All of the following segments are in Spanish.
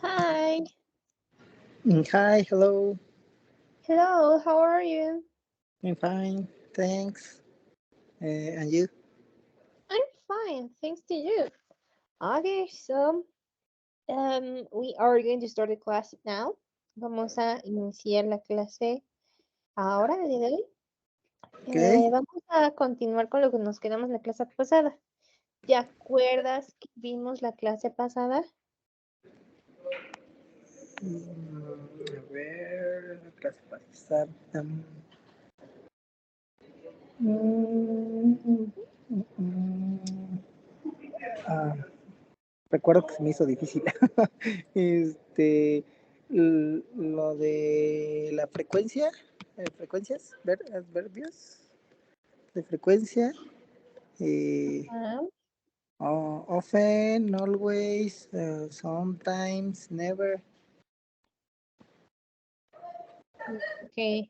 Hi. Hi, hello. Hello, how are you? I'm fine, thanks. And you? I'm fine, thanks to you. Okay, so we are going to start the class now. Vamos a iniciar la clase ahora, el día de hoy. Okay. Vamos a continuar con lo que nos quedamos en la clase pasada. ¿Te acuerdas que vimos la clase pasada? A ver, clase pasada. Mm, mm, ah, recuerdo que se me hizo difícil. este, lo de la frecuencia, frecuencias, adverbios de frecuencia. Eh, Ah, Often, always, sometimes, never. ok,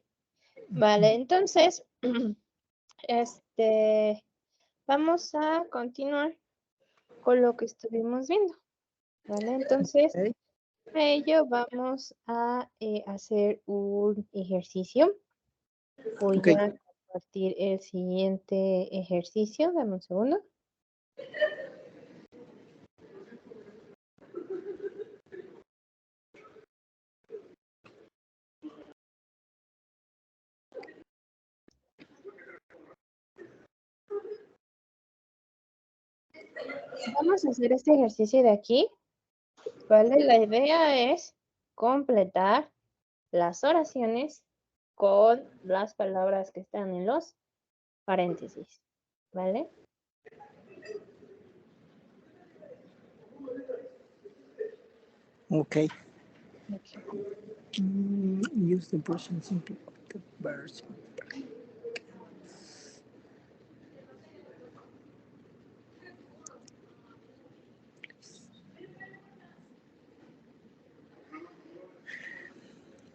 vale, entonces, vamos a continuar con lo que estuvimos viendo, ¿vale? Entonces, Okay. para ello vamos a hacer un ejercicio. Voy Okay. a compartir el siguiente ejercicio. Dame un segundo. Vamos a hacer este ejercicio de aquí, ¿vale? La idea es completar las oraciones con las palabras que están en los paréntesis, ¿vale? Okay. Ok. Use the present simple verbs.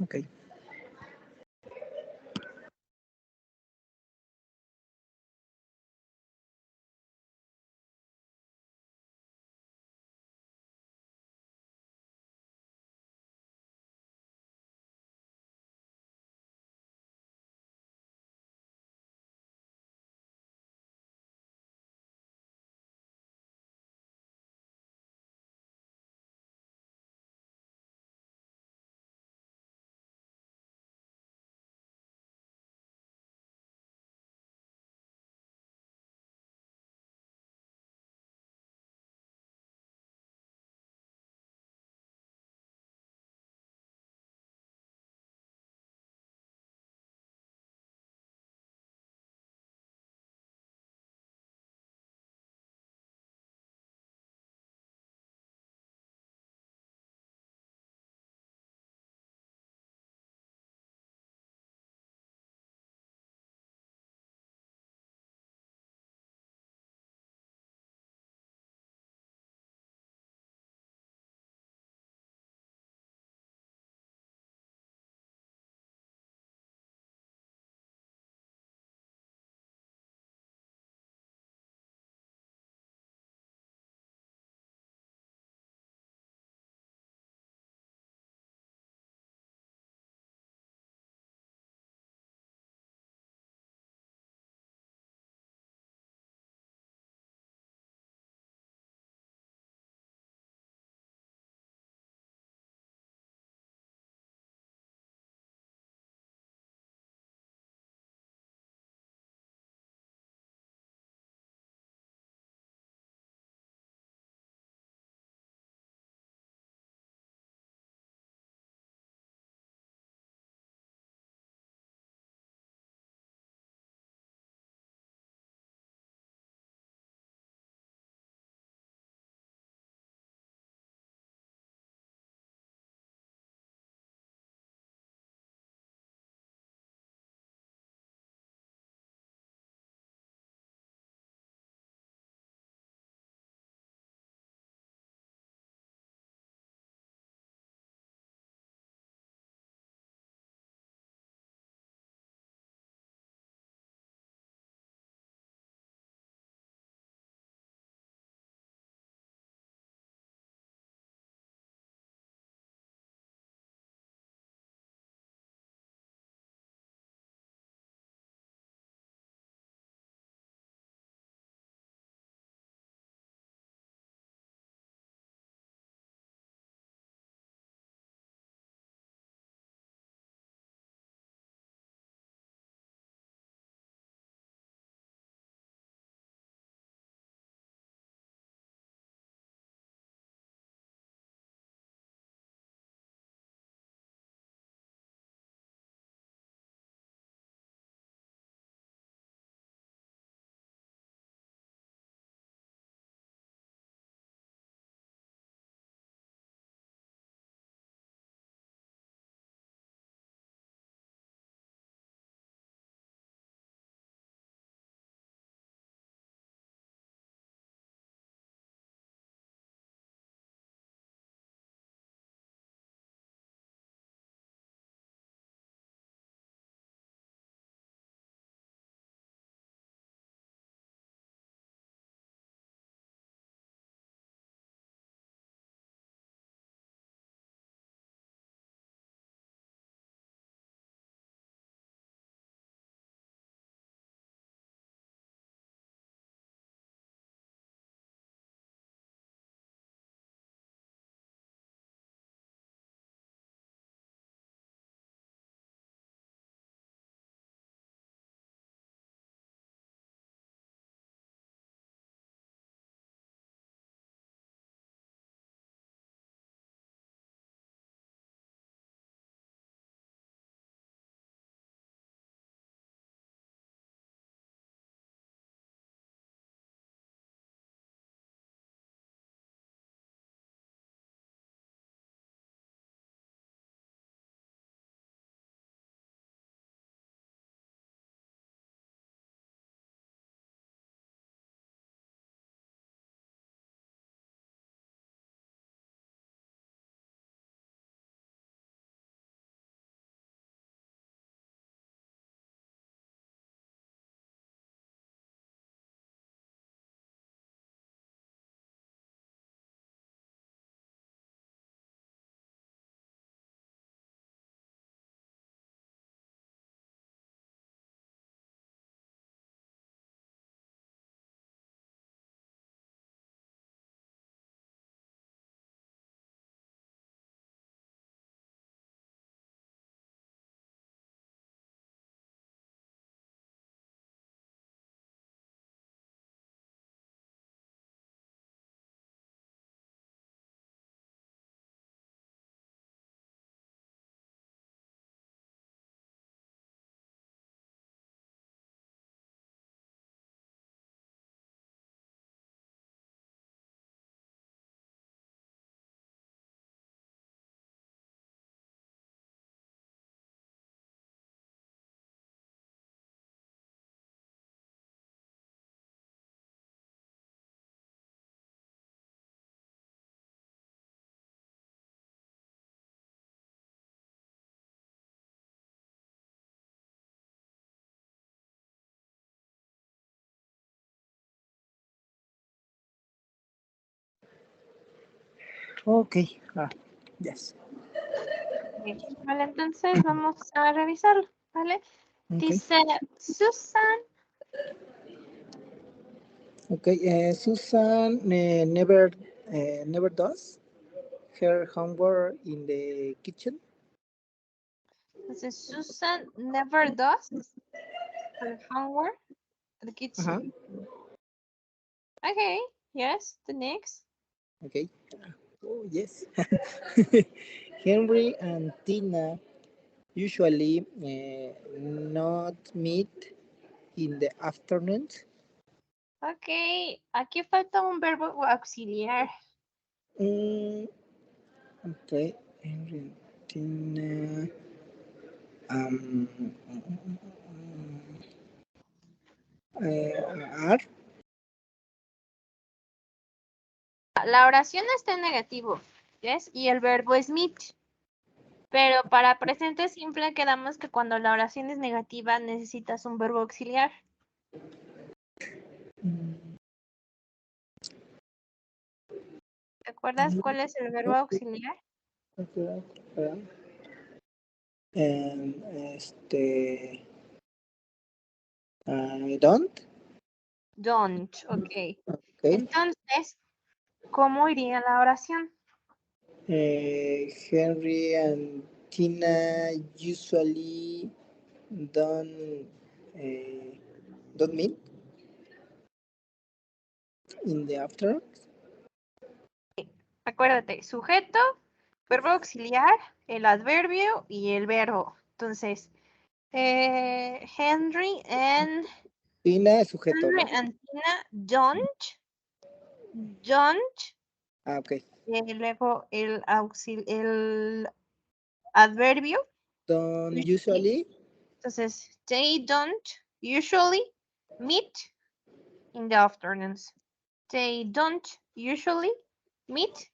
Okay. Okay. Yes. Ok, vale, entonces vamos a revisarlo, ¿vale? Okay. Dice Susan. Okay. Susan never does her homework in the kitchen. Entonces Susan never does her homework at the kitchen. Uh-huh. Okay, yes, the next. Okay. Oh, yes. Henry and Tina usually not meet in the afternoons. Ok, aquí falta un verbo auxiliar. Mm, okay. Henry and Tina. Um, are. La oración está en negativo, ¿yes? Y el verbo es meet. Pero para presente simple quedamos que cuando la oración es negativa necesitas un verbo auxiliar. ¿Te acuerdas cuál es el verbo auxiliar? And este. I don't. Don't, ok. Okay. Entonces, ¿cómo iría la oración? Henry and Tina usually don't uh, don't meet in the afternoon. Acuérdate, sujeto, verbo auxiliar, el adverbio y el verbo. Entonces, Henry and Tina es sujeto, ¿no? Tina don't, Ah, ok. luego el adverbio. Don't Usually. usually. Entonces, they don't usually meet in the afternoons. They don't usually meet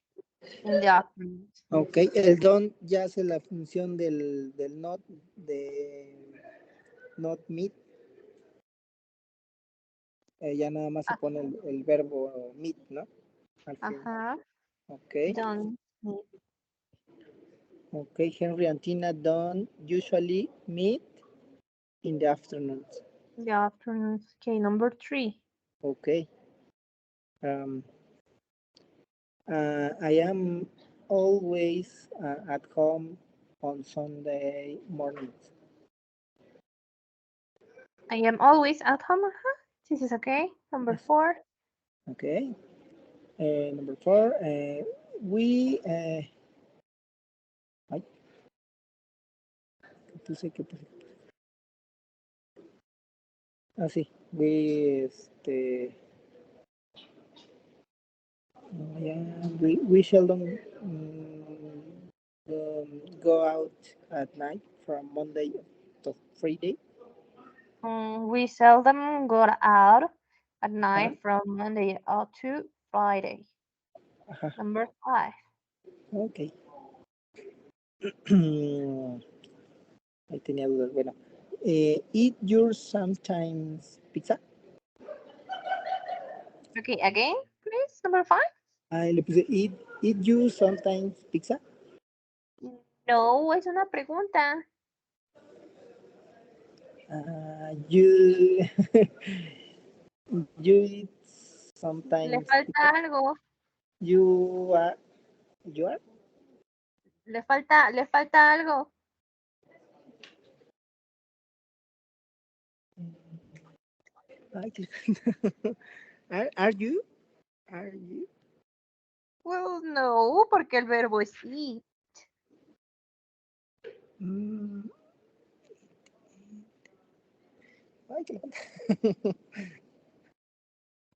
in the afternoons. Ok, el don't ya hace la función del not, de not meet. Ya nada más se Ah, pone el verbo meet, ¿no? Al fin. ajá. Ok. Don't meet Ok, Henry and Tina don't usually meet in the afternoons. in the afternoons. Okay, number 3. Ok. Um, I am always at home on Sunday mornings. I am always at home. This is okay. Number 4. Okay. Number 4. We. Ay, ¿qué puse? ¿Qué puse? Ah, sí. We seldom go out at night from Monday to Friday. We seldom go out at Ajá. night from Monday out to Friday. Ajá. Number 5. Ok. Ahí tenía dudas. Bueno. Eat your sometimes pizza. Okay, again, please. Number 5. Le puse eat you sometimes pizza. No, es una pregunta. You you eat Le sometimes falta pizza. algo. You are you are. Le falta algo. Ay, are you? Are you? Well, no, porque el verbo es eat. Mm, ay, qué lejos.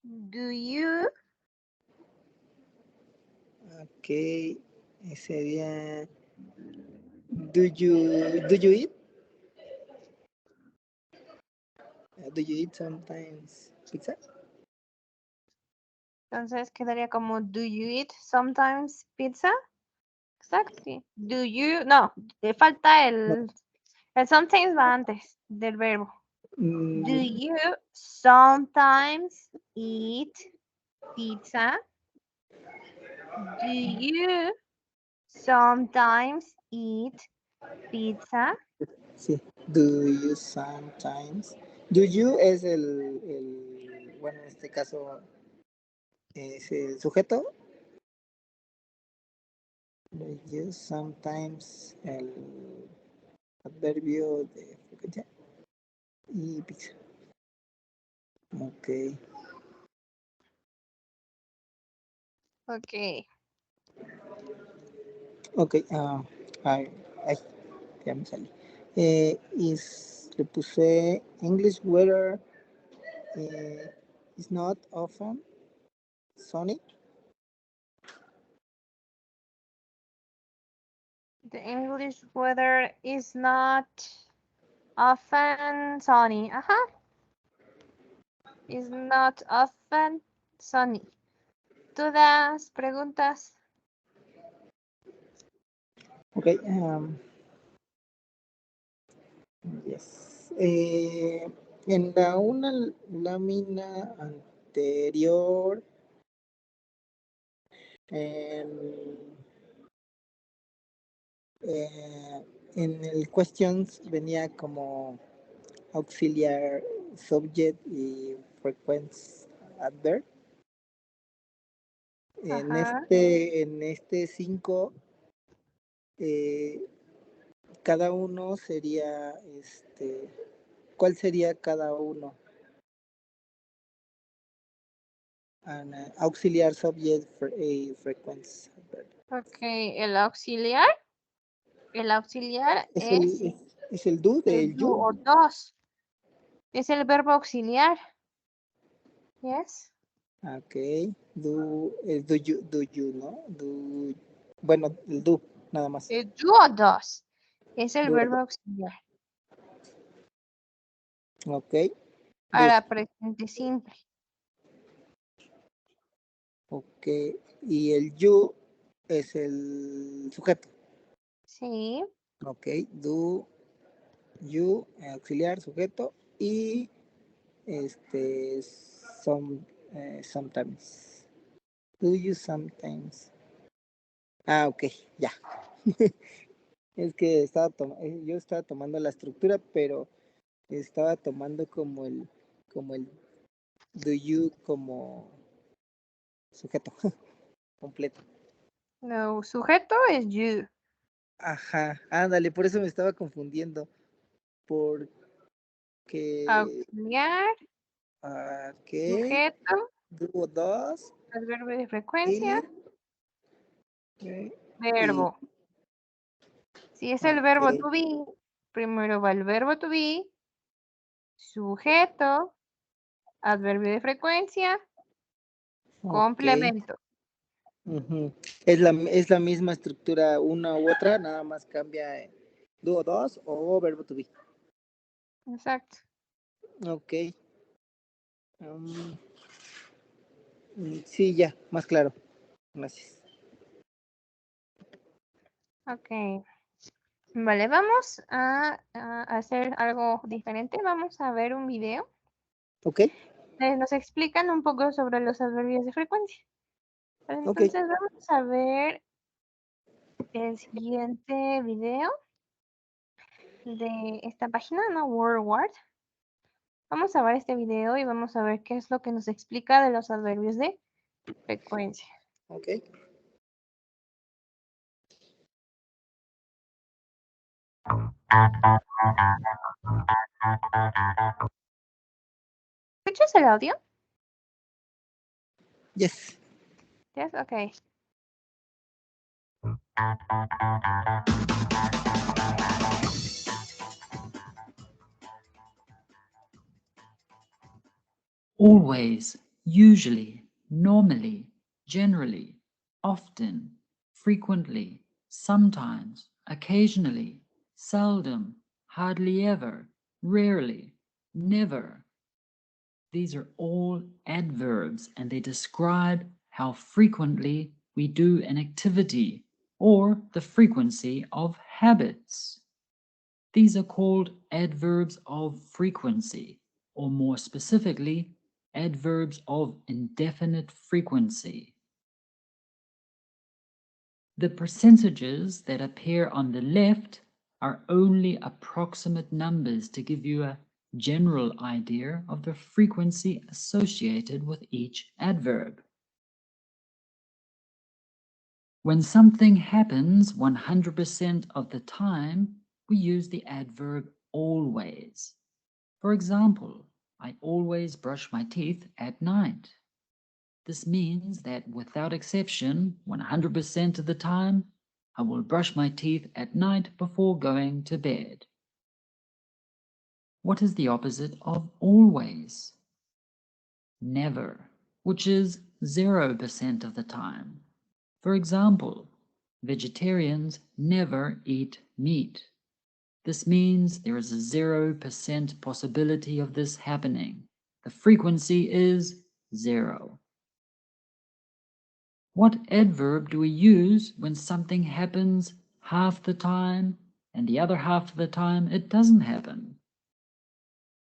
Do you? Ok, sería. Do you eat? Do you eat sometimes pizza? Entonces quedaría como do you eat sometimes pizza? Exactly. Do you? No, le falta No. el sometimes va antes del verbo. Do Mm, you sometimes eat pizza? Do you sometimes eat pizza? Sí. Do you sometimes? Do you es bueno, en este caso es el sujeto. Do you sometimes el adverbio de frecuencia y pizza. Ok. Ok. Ok. Ay, ay, ya me salí. Le puse English weather is not often sunny. The English weather is not often sunny. Ajá. Is not often sunny. ¿Dudas? ¿Preguntas? Ok. Yes. En una lámina anterior, en, en el questions venía como auxiliar subject y frequency adverb. Ajá. En este 5, cada uno sería, ¿cuál sería cada uno? Auxiliar subject frequency adverb. Ok, el auxiliar. El auxiliar Es es es el do el del do you. o dos. Es el verbo auxiliar. Yes. Ok, do you, ¿no? Bueno, el do, nada más. El do o dos. Es el Do, verbo auxiliar. ok, dos, Para presente simple. ok. Y el you es el sujeto. Sí. Ok, do, you, auxiliar, sujeto. Y some, sometimes. Do you sometimes? Ah, ok, ya. Es que yo estaba tomando la estructura, pero estaba tomando como el do you como sujeto completo. No, sujeto es you. Ajá, ándale, por eso me estaba confundiendo, porque, Auxiliar, ok, sujeto, do dos, adverbio de frecuencia, y, y, verbo. Si es el ok, verbo to be, primero va el verbo to be, sujeto, adverbio de frecuencia, ok. complemento. Ujú. Es la misma estructura una u otra, nada más cambia do dos o verbo to be. Exacto. Ok. Sí, ya, más claro. Gracias. Ok. Vale, vamos a hacer algo diferente. Vamos a ver un video. Ok, Nos explican un poco sobre los adverbios de frecuencia. Vale, ok, entonces vamos a ver el siguiente video de esta página, ¿no? WordWord. Vamos a ver este video y vamos a ver qué es lo que nos explica de los adverbios de frecuencia. ok. ¿Escuchas el audio? Yes. Yes, ok. Always, usually, normally, generally, often, frequently, sometimes, occasionally, seldom, hardly ever, rarely, never. These are all adverbs and they describe how frequently we do an activity or the frequency of habits. These are called adverbs of frequency, or more specifically, adverbs of indefinite frequency. The percentages that appear on the left are only approximate numbers to give you a general idea of the frequency associated with each adverb. When something happens 100% of the time, we use the adverb always. For example, I always brush my teeth at night. This means that without exception, 100% of the time, I will brush my teeth at night before going to bed. What is the opposite of always? Never, which is 0% of the time. For example, vegetarians never eat meat. This means there is a 0% possibility of this happening. The frequency is 0. What adverb do we use when something happens half the time and the other half of the time it doesn't happen?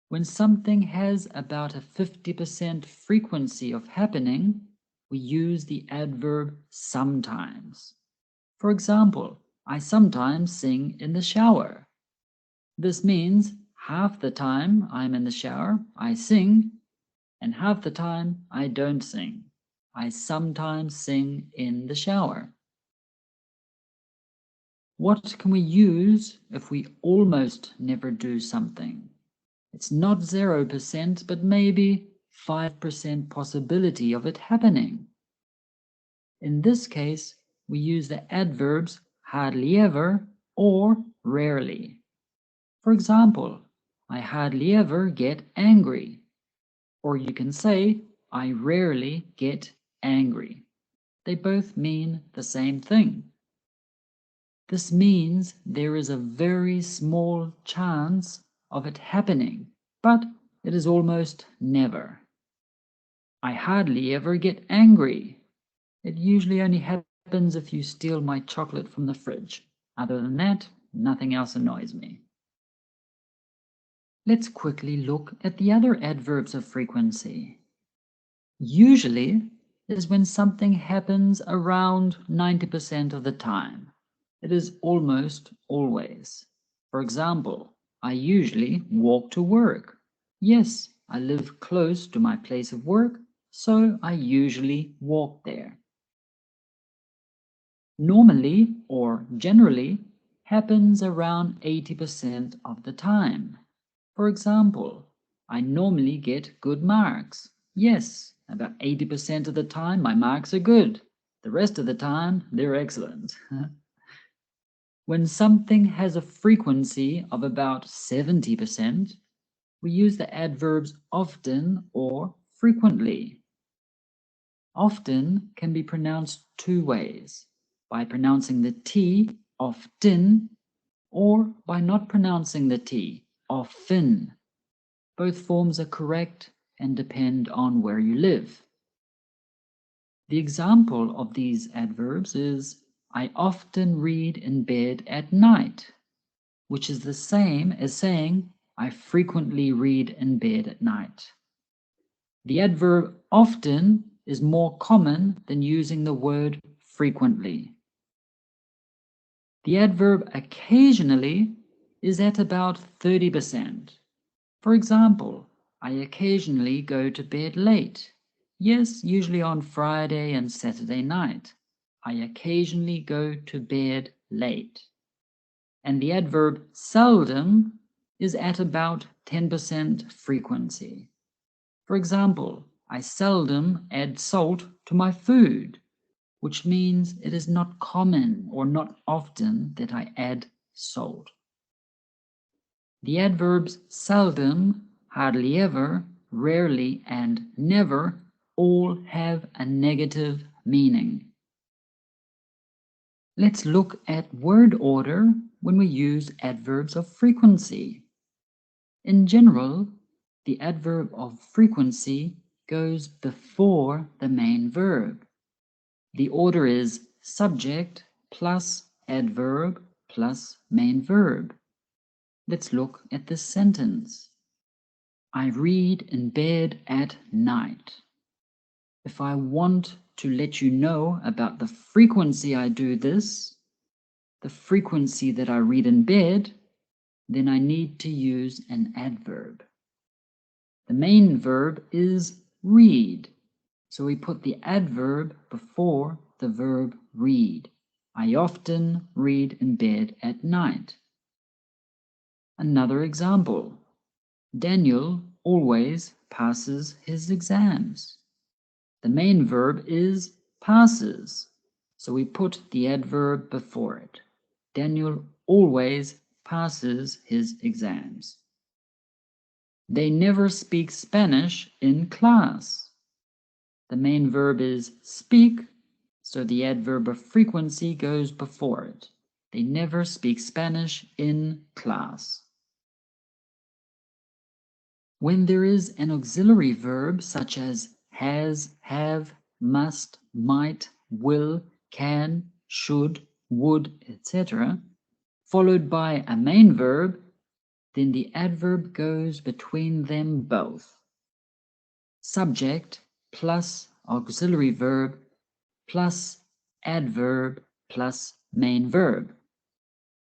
When something has about a 50% frequency of happening, we use the adverb sometimes. For example, I sometimes sing in the shower. This means half the time I'm in the shower, I sing, and half the time I don't sing. I sometimes sing in the shower. What can we use if we almost never do something? It's not 0%, but maybe 5% possibility of it happening. In this case, we use the adverbs hardly ever or rarely. For example, I hardly ever get angry. Or you can say, I rarely get angry. They both mean the same thing. This means there is a very small chance of it happening, but it is almost never. I hardly ever get angry. It usually only happens if you steal my chocolate from the fridge. Other than that, nothing else annoys me. Let's quickly look at the other adverbs of frequency. Usually is when something happens around 90% of the time. It is almost always. For example, I usually walk to work. Yes, I live close to my place of work, so I usually walk there. Normally or generally happens around 80% of the time. For example, I normally get good marks. Yes, about 80% of the time my marks are good. The rest of the time they're excellent. When something has a frequency of about 70%, we use the adverbs often or frequently. Often can be pronounced two ways, by pronouncing the T often or by not pronouncing the T often. Both forms are correct and depend on where you live. The example of these adverbs is I often read in bed at night, which is the same as saying I frequently read in bed at night. The adverb often is more common than using the word frequently. The adverb occasionally is at about 30%. For example, I occasionally go to bed late. Yes, usually on Friday and Saturday night. I occasionally go to bed late. And the adverb seldom is at about 10% frequency. For example, I seldom add salt to my food, which means it is not common or not often that I add salt. The adverbs seldom, hardly ever, rarely, and never all have a negative meaning. Let's look at word order when we use adverbs of frequency. In general, the adverb of frequency goes before the main verb. The order is subject plus adverb plus main verb. Let's look at this sentence. I read in bed at night. If I want to let you know about the frequency I do this, the frequency that I read in bed, then I need to use an adverb. The main verb is read, so we put the adverb before the verb read. I often read in bed at night. Another example. Daniel always passes his exams. The main verb is passes, so we put the adverb before it. Daniel always passes his exams. They never speak Spanish in class. The main verb is speak, so the adverb of frequency goes before it. They never speak Spanish in class. When there is an auxiliary verb such as has, have, must, might, will, can, should, would, etc., followed by a main verb, then the adverb goes between them both. Subject plus auxiliary verb plus adverb plus main verb.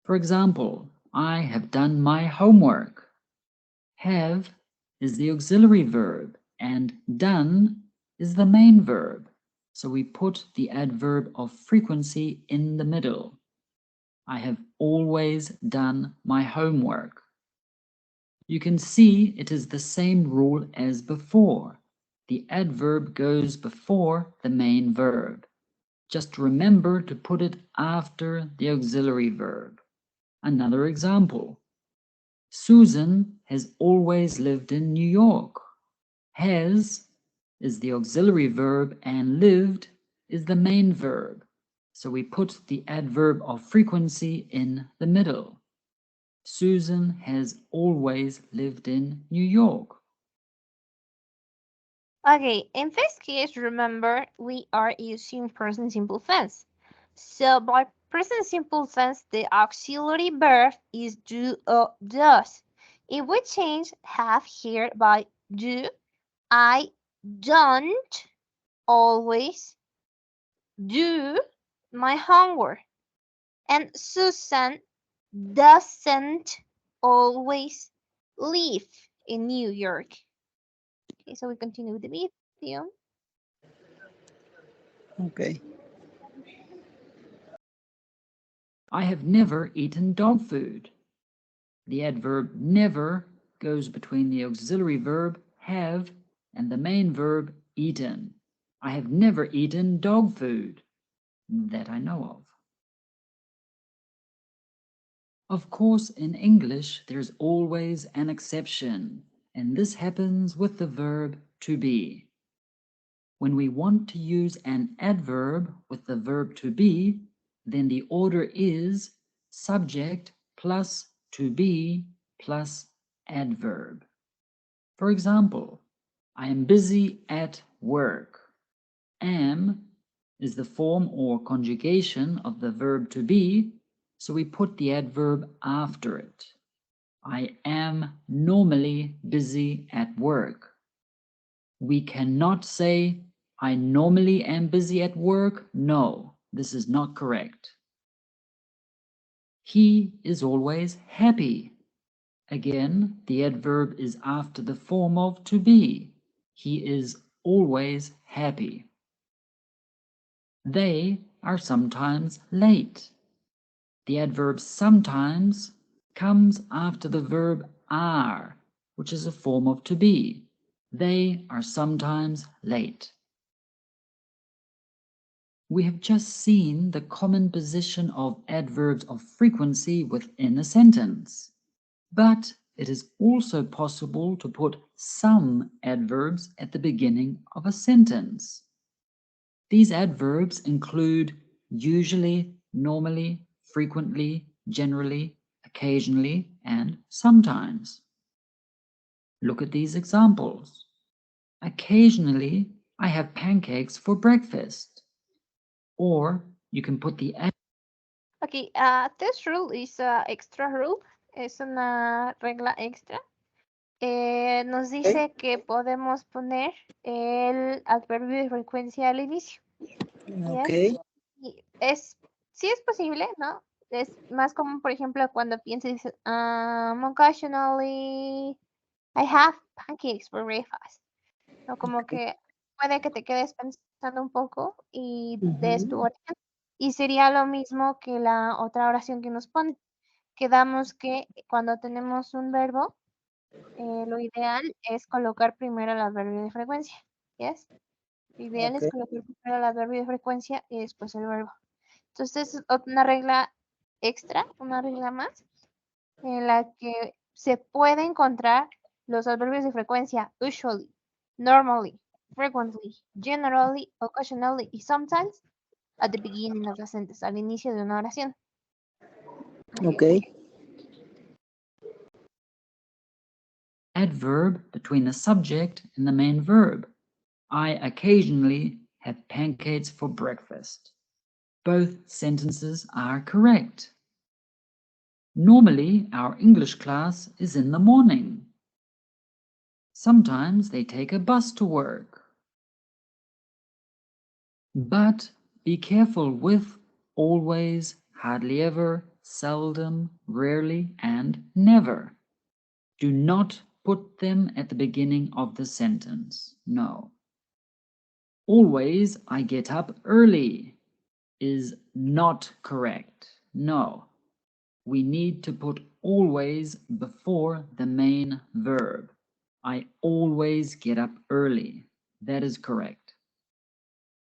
For example, I have done my homework. Have is the auxiliary verb and done is the main verb, so we put the adverb of frequency in the middle. I have always done my homework. You can see it is the same rule as before. The adverb goes before the main verb. Just remember to put it after the auxiliary verb. Another example. Susan has always lived in New York. Has is the auxiliary verb and lived is the main verb. So we put the adverb of frequency in the middle. Susan has always lived in New York. Okay, in this case, remember, we are using present simple tense. So by present simple tense, the auxiliary verb is do or does. If we change have here by do, I don't always do my homework. And Susan doesn't always live in New York. Okay, so we continue with the video. Okay. I have never eaten dog food. The adverb never goes between the auxiliary verb have and the main verb eaten. I have never eaten dog food that I know of. Of course, in English, there's always an exception, and this happens with the verb to be. When we want to use an adverb with the verb to be, then the order is subject plus to be plus adverb. For example, I am busy at work. Am is the form or conjugation of the verb to be, so we put the adverb after it. I am normally busy at work. We cannot say, I normally am busy at work. No, this is not correct. He is always happy. Again, the adverb is after the form of to be. He is always happy. They are sometimes late. The adverb sometimes comes after the verb are, which is a form of to be. They are sometimes late. We have just seen the common position of adverbs of frequency within a sentence. But it is also possible to put some adverbs at the beginning of a sentence. These adverbs include usually, normally, frequently, generally, occasionally, and sometimes. Look at these examples. Occasionally, I have pancakes for breakfast. Or you can put the Okay, this rule is extra rule, es una regla extra. Nos dice que podemos poner el adverbio de frecuencia al inicio. Yes. Okay. Y sí es posible, ¿no? Es más común, por ejemplo, cuando piensas, occasionally I have pancakes for breakfast. ¿No? Como que puede que te quedes pensando un poco y des tu Ujú. oración. Y sería lo mismo que la otra oración que nos pone. Quedamos que cuando tenemos un verbo, lo ideal es colocar primero el adverbio de frecuencia. ¿Yes? Lo ideal es Okay. colocar primero el adverbio de frecuencia y después el verbo. Entonces, es una regla extra, una regla más, en la que se puede encontrar los adverbios de frecuencia usually, normally, frequently, generally, occasionally y sometimes at the beginning of a sentence, al inicio de una oración. Okay. Okay. Adverb between the subject and the main verb. I occasionally have pancakes for breakfast. Both sentences are correct. Normally, our English class is in the morning. Sometimes they take a bus to work. But be careful with always, hardly ever, seldom, rarely, and never. Do not put them at the beginning of the sentence. No. Always I get up early is not correct. No. We need to put always before the main verb. I always get up early. That is correct.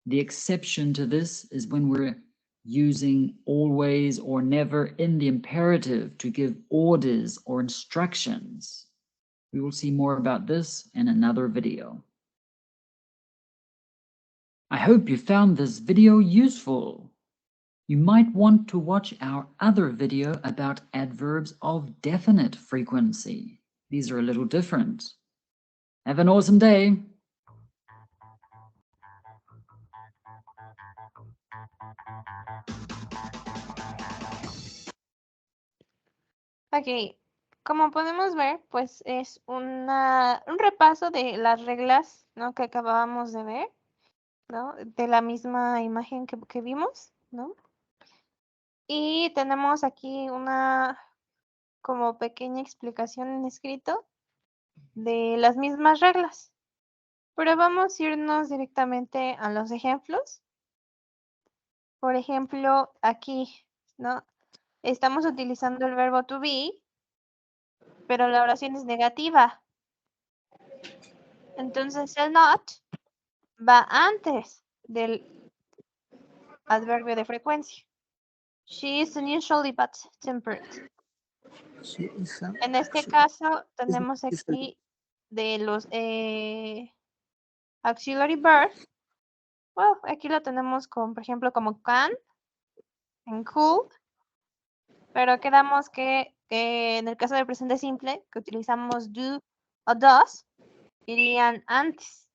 The exception to this is when we're using always or never in the imperative to give orders or instructions. We will see more about this in another video. I hope you found this video useful. You might want to watch our other video about adverbs of definite frequency. These are a little different. Have an awesome day. Ok, como podemos ver, pues es un repaso de las reglas, ¿no? Que acabábamos de ver, ¿no? De la misma imagen que vimos, ¿no? Y tenemos aquí una como pequeña explicación en escrito de las mismas reglas. Pero vamos a irnos directamente a los ejemplos. Por ejemplo, aquí, ¿no? Estamos utilizando el verbo to be, pero la oración es negativa. Entonces el not va antes del adverbio de frecuencia. She is unusually bad-tempered. En este caso tenemos aquí de los auxiliary verbs. Well, aquí lo tenemos con, por ejemplo, como can en could, pero quedamos que en el caso del presente simple, que utilizamos do o does, irían antes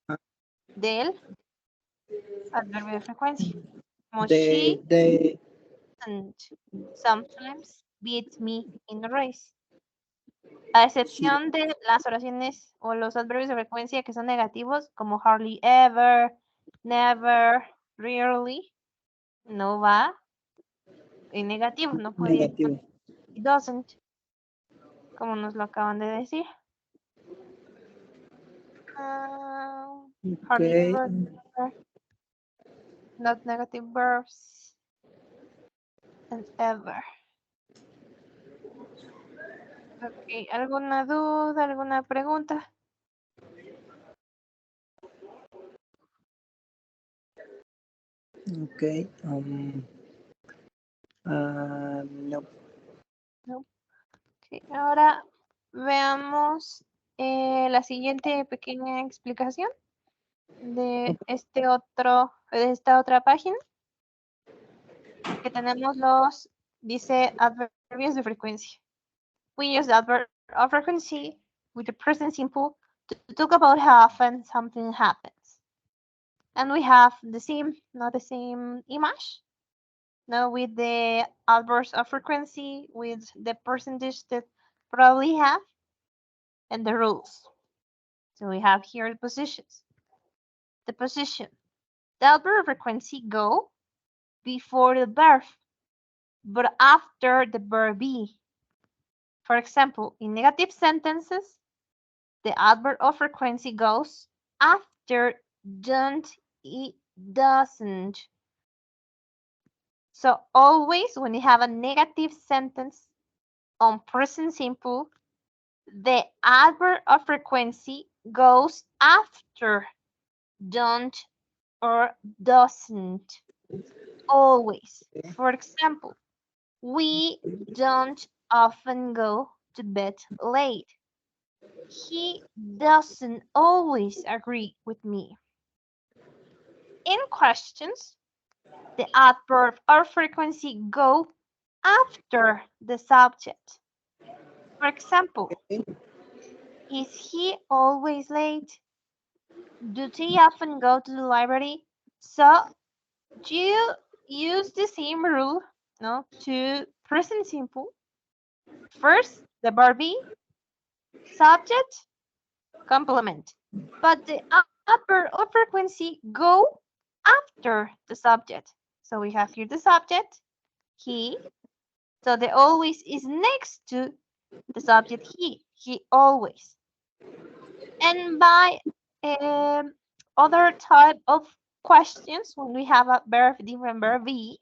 del adverbio de frecuencia. Como she and sometimes beats me in the race. A excepción de las oraciones o los adverbios de frecuencia que son negativos, como hardly ever, never, rarely, no va en negativo, no puede ir Negativo. it doesn't, como nos lo acaban de decir. Hardly Okay. ever, never, not negative verbs, and ever. Ok, ¿alguna duda, alguna pregunta? Okay. No. No. Ok, ahora veamos la siguiente pequeña explicación de de esta otra página, que tenemos dice adverbios de frecuencia. We use the adverb of frequency with the present simple to talk about how often something happens. And we have not the same image, no, with the adverbs of frequency, with the percentage that probably have, and the rules. So we have here the positions. The position. the adverb of frequency go before the verb, but after the verb be. For example, in negative sentences, the adverb of frequency goes after don't, it doesn't. So always when you have a negative sentence on present simple, the adverb of frequency goes after don't or doesn't. Always. For example, we don't often go to bed late. He doesn't always agree with me. In questions, the adverb or frequency go after the subject. For example, is he always late? Do they often go to the library? So you use the same rule, no, to present simple. First, the verb be, subject, complement. But the adverb or frequency go after the subject. So we have here the subject, he. So the always is next to the subject he always. And by other type of questions, when we have a verb, different verb be,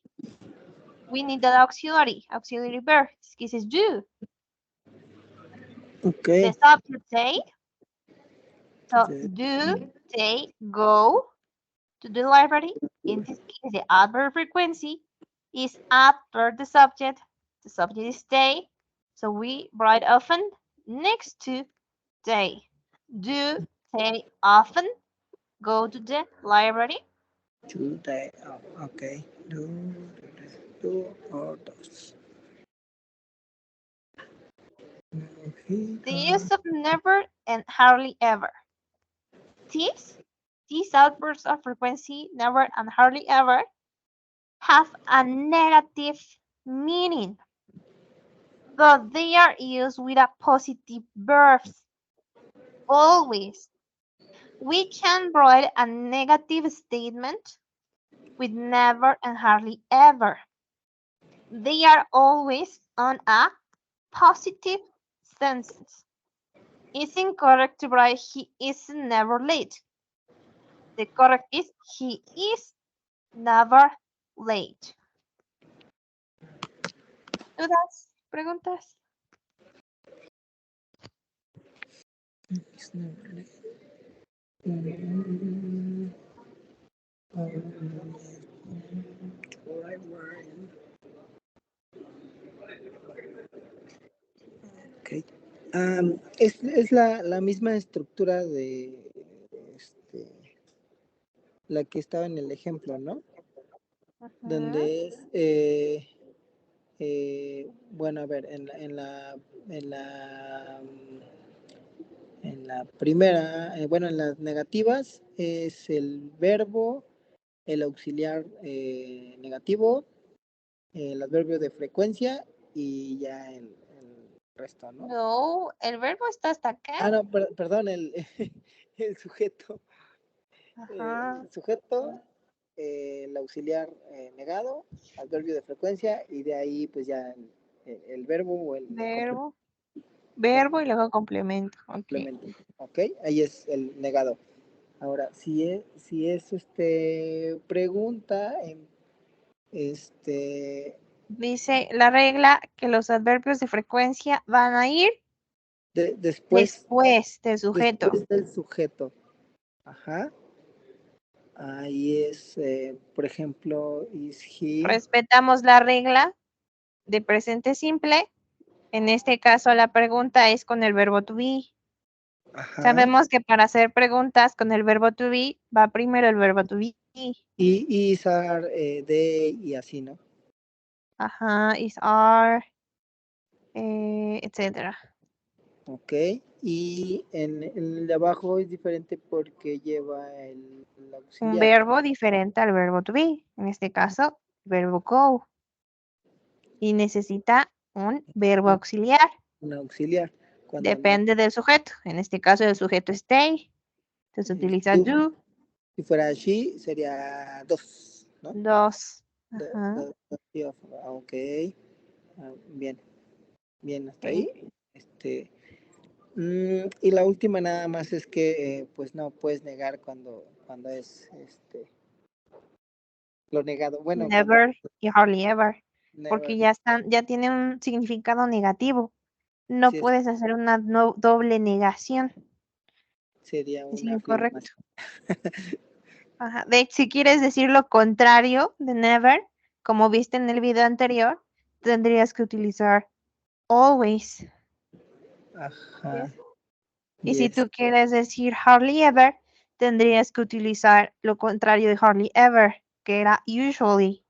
we need the auxiliary verb. This case is do. Okay. The subject they. So The- do they go to the library? In this case, the adverb frequency is after the subject. The subject is they. So we write often next to they. Do they often go to the library? Today. Oh, okay. Do or does. No, he The use of never and hardly ever. These outbursts of frequency, never and hardly ever, have a negative meaning, but they are used with a positive verbs. Always. We can write a negative statement with never and hardly ever. They are always on a positive sense. It's incorrect to write he is never late. The correct is he is never late. ¿Dudas? ¿Preguntas? is never late. Mm, okay. Es la misma estructura de este, la que estaba en el ejemplo, ¿no? Donde es, bueno, a ver, en la, en la primera, bueno, en las negativas es el verbo, el auxiliar negativo, el adverbio de frecuencia y ya el resto, ¿no? No, el verbo está hasta acá. Ah, no, perdón, el sujeto. Ajá. El sujeto, el auxiliar negado, adverbio de frecuencia y de ahí pues ya el verbo o el Verbo y luego complemento. Ok. complemento. ¿Ok? Ahí es el negado. Ahora, si es pregunta, Dice la regla que los adverbios de frecuencia van a ir después, después del sujeto. después del sujeto. Ajá. Ahí es, por ejemplo, is he. Respetamos la regla de presente simple. En este caso la pregunta es con el verbo to be. Ajá. Sabemos que para hacer preguntas con el verbo to be va primero el verbo to be. Y is, are, they y así, ¿no? Ajá, is, are, etcétera. Ok. Y en el de abajo es diferente porque lleva el Un auxiliar. verbo diferente al verbo to be. En este caso, verbo go. Y necesita un verbo auxiliar. Un auxiliar. Depende del sujeto. En este caso, el sujeto es they. Entonces utiliza do. Si fuera she, sería dos, ¿no? Dos. The, Ajá. the she of, ok. Bien, bien, hasta Ok. ahí. Y la última nada más es que, pues no puedes negar cuando es, lo negado. Bueno, cuando Never y hardly ever. never, Porque ya están, ya tienen un significado negativo. No sí es, puedes hacer una doble negación. sería Es una incorrecto. afirmación. Ajá. De hecho, si quieres decir lo contrario de never, como viste en el video anterior, tendrías que utilizar always. Ajá, Y si yes. tú quieres decir hardly ever, tendrías que utilizar lo contrario de hardly ever, que era usually,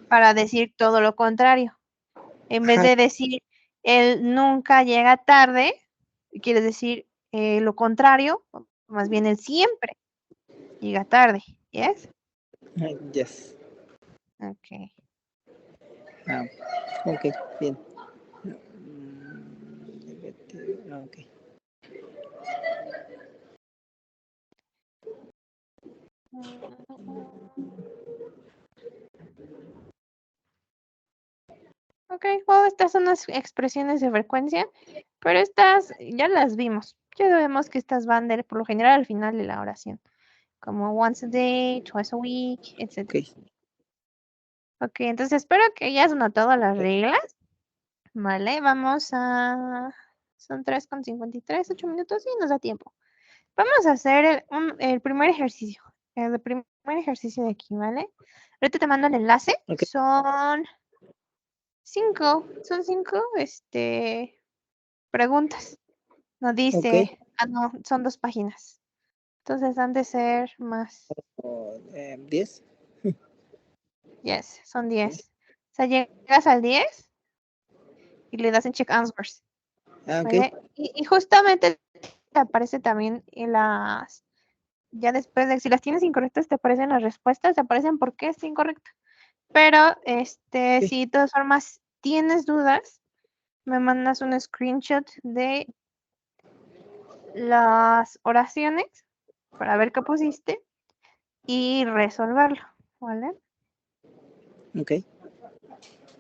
para decir todo lo contrario. En vez Ajá, de decir él nunca llega tarde, quieres decir lo contrario, más bien él siempre llega tarde. ¿Yes? yes. Ok. Ah, ok, bien. Ok. Ok, well, estas son las expresiones de frecuencia, pero estas ya las vimos. Ya sabemos que estas van por lo general al final de la oración, como once a day, twice a week, etc. Ok. Ok, entonces espero que hayas notado las reglas. Vale, vamos a... Son 3:53, 8 minutos y nos da tiempo. Vamos a hacer el primer ejercicio. El primer ejercicio de aquí, ¿vale? Ahorita te mando el enlace. Ok. Son cinco, preguntas. No Ok. dice, no, son 2 páginas. Entonces han de ser más. 10. Yes, son 10. O sea, llegas al 10 y le das en check answers, Ah, ok. ¿vale? Y justamente te aparece también en las, ya después de, si las tienes incorrectas, te aparecen las respuestas, te aparecen por qué es incorrecto. Pero, Ok. si de todas formas tienes dudas, me mandas un screenshot de las oraciones para ver qué pusiste y resolverlo, ¿vale? Ok.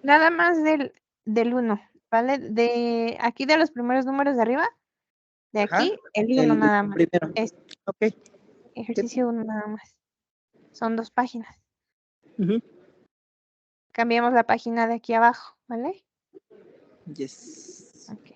Nada más del 1, ¿vale? De aquí de los primeros números de arriba, de Ajá. aquí, el 1 El nada más. primero. Es Ok. ejercicio 1 nada más. Son 2 páginas. Ujú. Cambiamos la página de aquí abajo, ¿vale? Yes. Ok.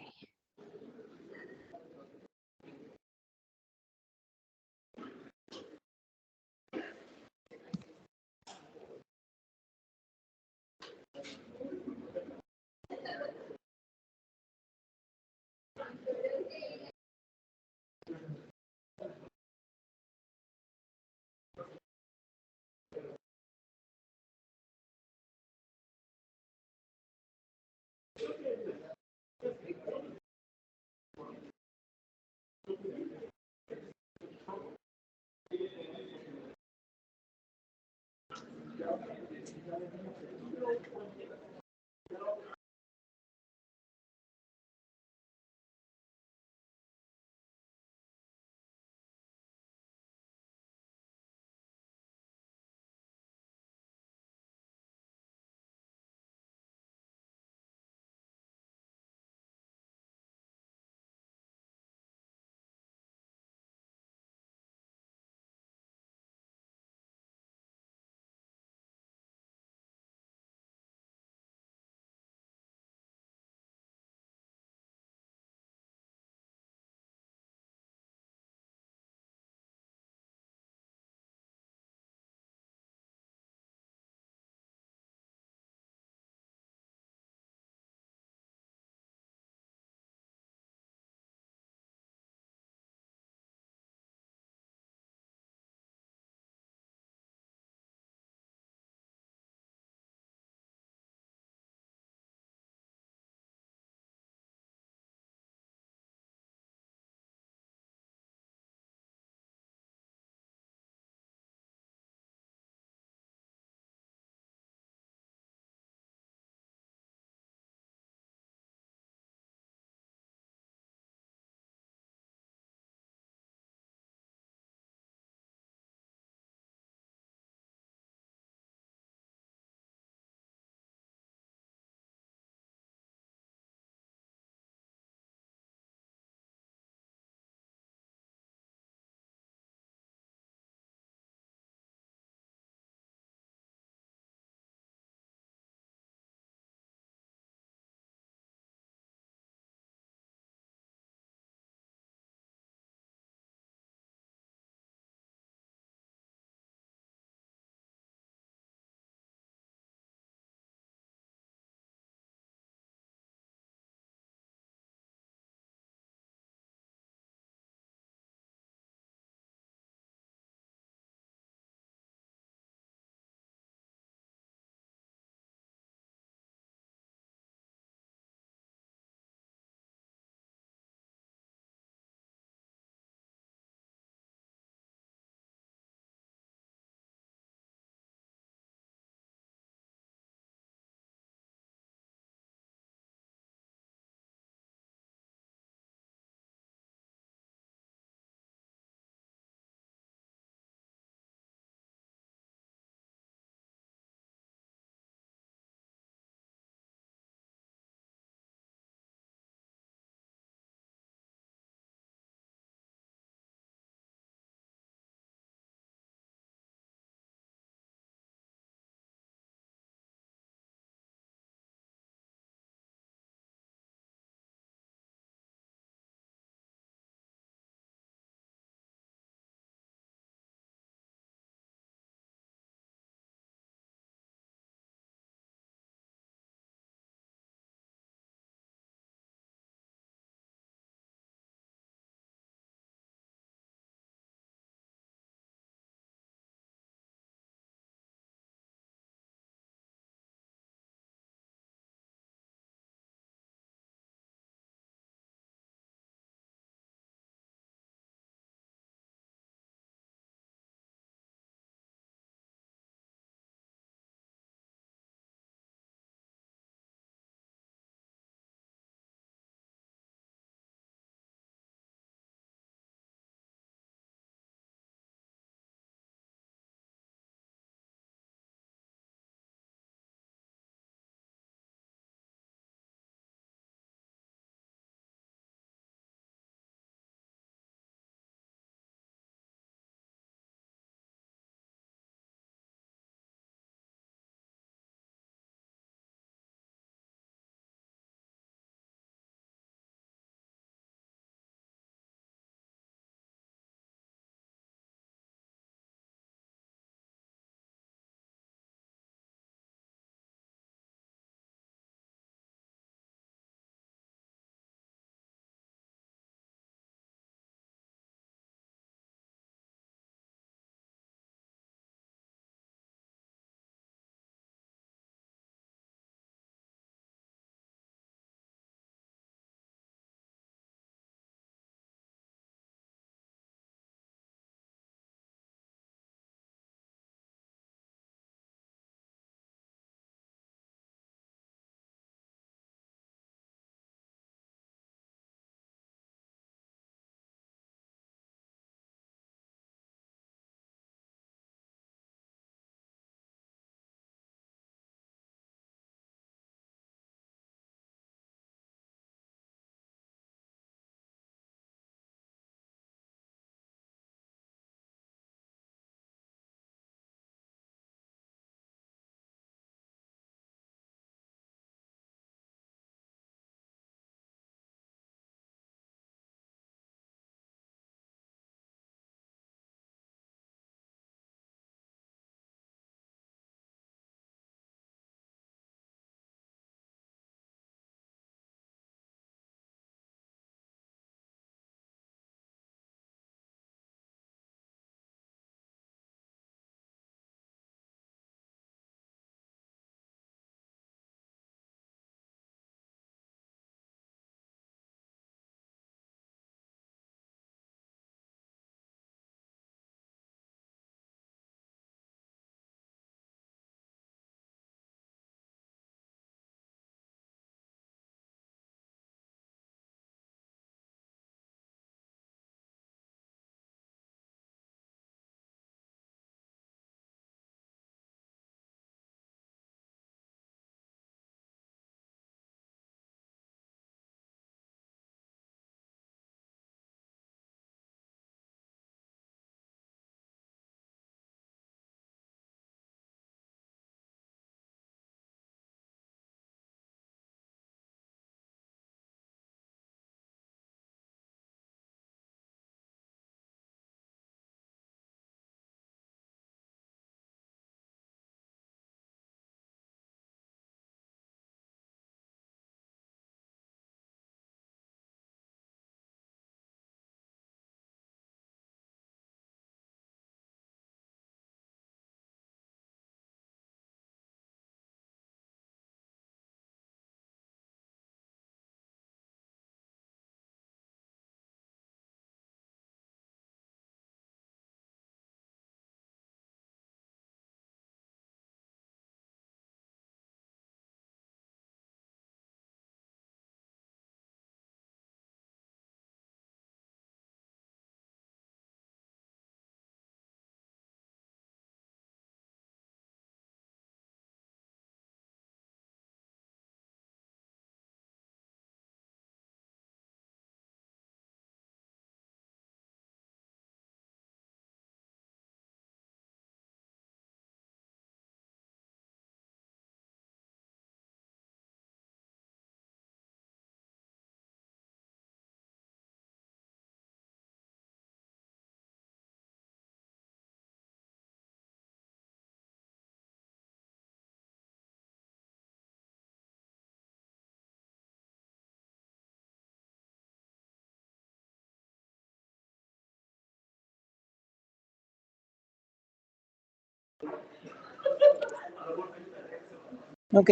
Ok,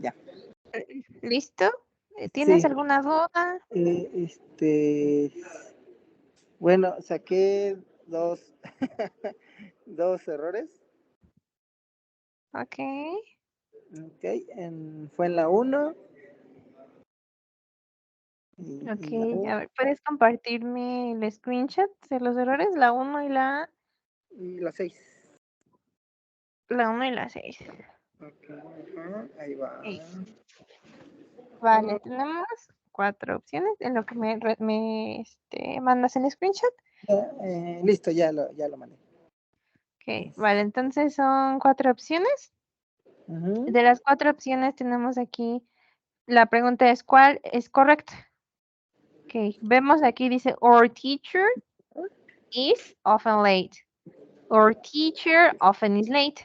ya. ¿Listo? ¿Tienes Sí, alguna duda? bueno, saqué dos, dos errores. Ok, Ok, fue en la 1 y la, ok. A ver, ¿puedes compartirme el screenshot de los errores? La 1 y y la 6. la 1 y la 6. Ok, ajá, ahí va. Vale, tenemos 4 opciones en lo que mandas el screenshot. Listo, ya lo mandé. Ok, vale, entonces son 4 opciones. Ujú. De las 4 opciones tenemos aquí, la pregunta es ¿cuál es correcta? Ok, vemos aquí dice our teacher is often late. Our teacher often is late.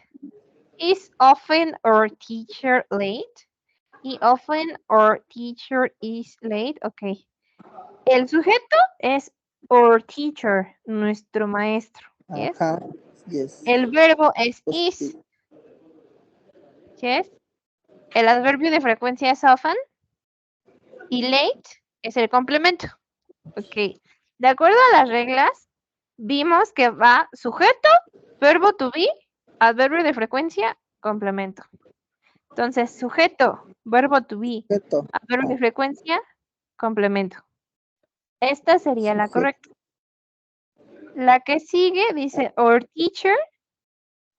Is often our teacher late? Y often our teacher is late. Ok. El sujeto es our teacher, nuestro maestro. Yes. Ajá, yes. El verbo es is. Yes. El adverbio de frecuencia es often. Y late es el complemento. Ok. De acuerdo a las reglas, vimos que va sujeto, verbo to be, adverbio de frecuencia, complemento. Entonces, sujeto, verbo to be, Sujeto, adverbio de frecuencia, complemento. Esta sería la sujeto. correcta. La que sigue dice our teacher.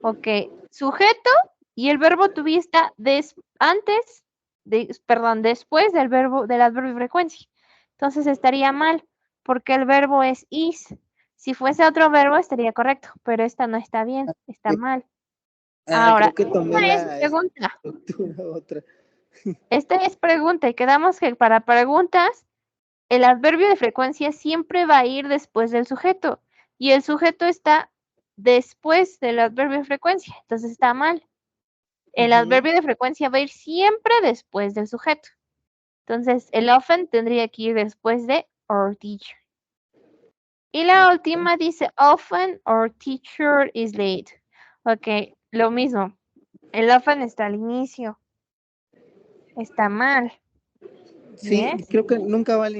Ok, sujeto y el verbo to be está después del verbo, del adverbio de frecuencia. Entonces estaría mal, porque el verbo es is. Si fuese otro verbo estaría correcto, pero esta no está bien, está mal. Creo Ahora, que tomé esta es la pregunta. estructura otra. Esta es pregunta y quedamos que para preguntas el adverbio de frecuencia siempre va a ir después del sujeto y el sujeto está después del adverbio de frecuencia, entonces está mal. El Ujú. adverbio de frecuencia va a ir siempre después del sujeto. Entonces, el often tendría que ir después de our teacher. Y la última dice often our teacher is late. Ok, lo mismo. El often está al inicio. Está mal. Sí, Yes. creo que nunca va al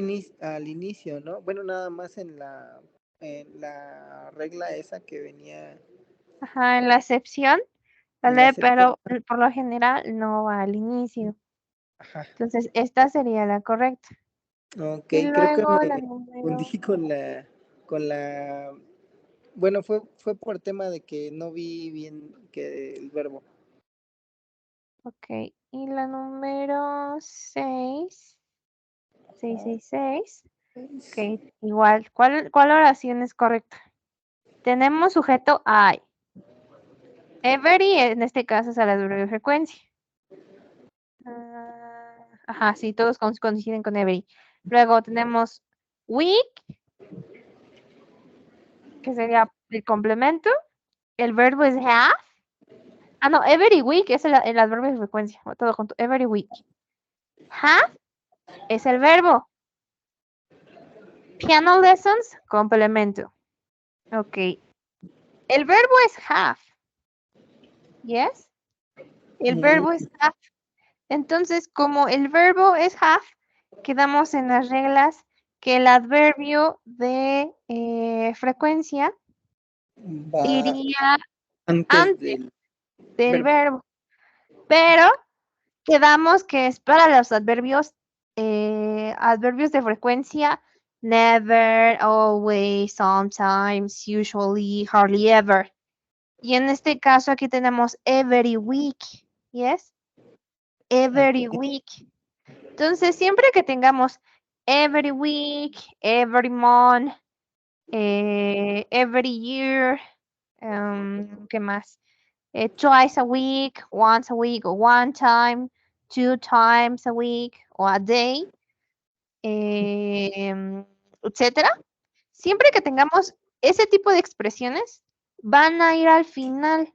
inicio, ¿no? Bueno, nada más en la regla esa que venía Ajá, en la excepción, en la ¿vale? excepción. Pero por lo general no va al inicio. Ajá. Entonces, esta sería la correcta. Ok, Y creo que luego la me número. confundí con la, bueno, fue por tema de que no vi bien que el verbo. Ok. Y la número 6. 666. Ok. Igual. ¿Cuál oración es correcta? Tenemos sujeto I. Every, en este caso, es a la de frecuencia. Ajá, sí, todos coinciden con every. Luego tenemos week, que sería el complemento. El verbo es have. Ah, no, every week es el adverbio de frecuencia. Todo junto. Every week. Have es el verbo. Piano lessons, complemento. Ok. El verbo es have. Yes. El Mm, verbo es have. Entonces, como el verbo es have, quedamos en las reglas que el adverbio de frecuencia Va iría antes antes del del verbo. verbo. Pero quedamos que es para los adverbios de frecuencia, never, always, sometimes, usually, hardly ever. Y en este caso aquí tenemos every week, ¿yes? Every week. Entonces, siempre que tengamos every week, every month, every year, ¿qué más? Twice a week, once a week, or one time, two times a week, or a day, etcétera. Siempre que tengamos ese tipo de expresiones, van a ir al final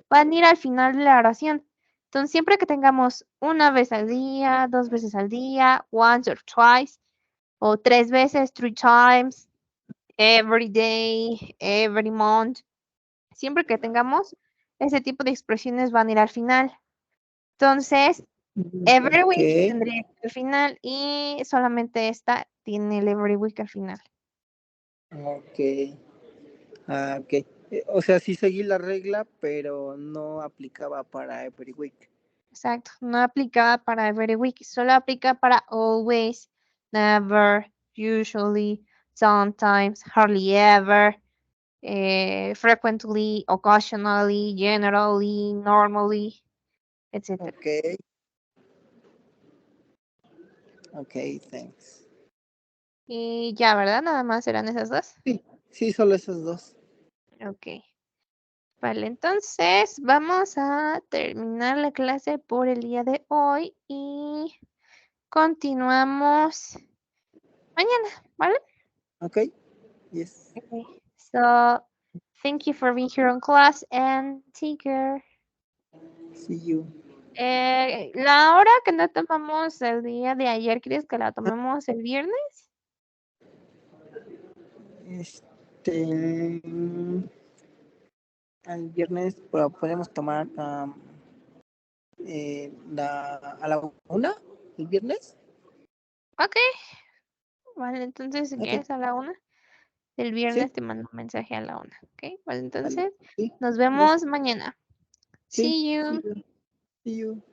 de la oración. Entonces, siempre que tengamos una vez al día, dos veces al día, once or twice, o tres veces, three times, every day, every month, siempre que tengamos ese tipo de expresiones van a ir al final. Entonces, every Ok, week tendría que ir al final y solamente esta tiene el every week al final. ok. Ok. O sea, sí seguí la regla, pero no aplicaba para every week. Exacto, no aplicaba para every week, solo aplica para always, never, usually, sometimes, hardly ever, frequently, occasionally, generally, normally, etc. Ok, ok, thanks. Y ya, ¿verdad? Nada más eran esas dos. Sí, sí, solo esos dos. Ok. Vale, entonces vamos a terminar la clase por el día de hoy y continuamos mañana, ¿vale? Ok, yes. Okay. So, thank you for being here on class and take care. See you. La hora que no tomamos el día de ayer, ¿quieres que la tomemos el viernes? Mm, el viernes podemos tomar a la 1, el viernes. Ok, vale, entonces si Ok, quieres a la 1, el sí, viernes te mando un mensaje a la 1. Ok, vale, vale. entonces Sí, nos gracias. vemos mañana. Sí, See see you. you. See you.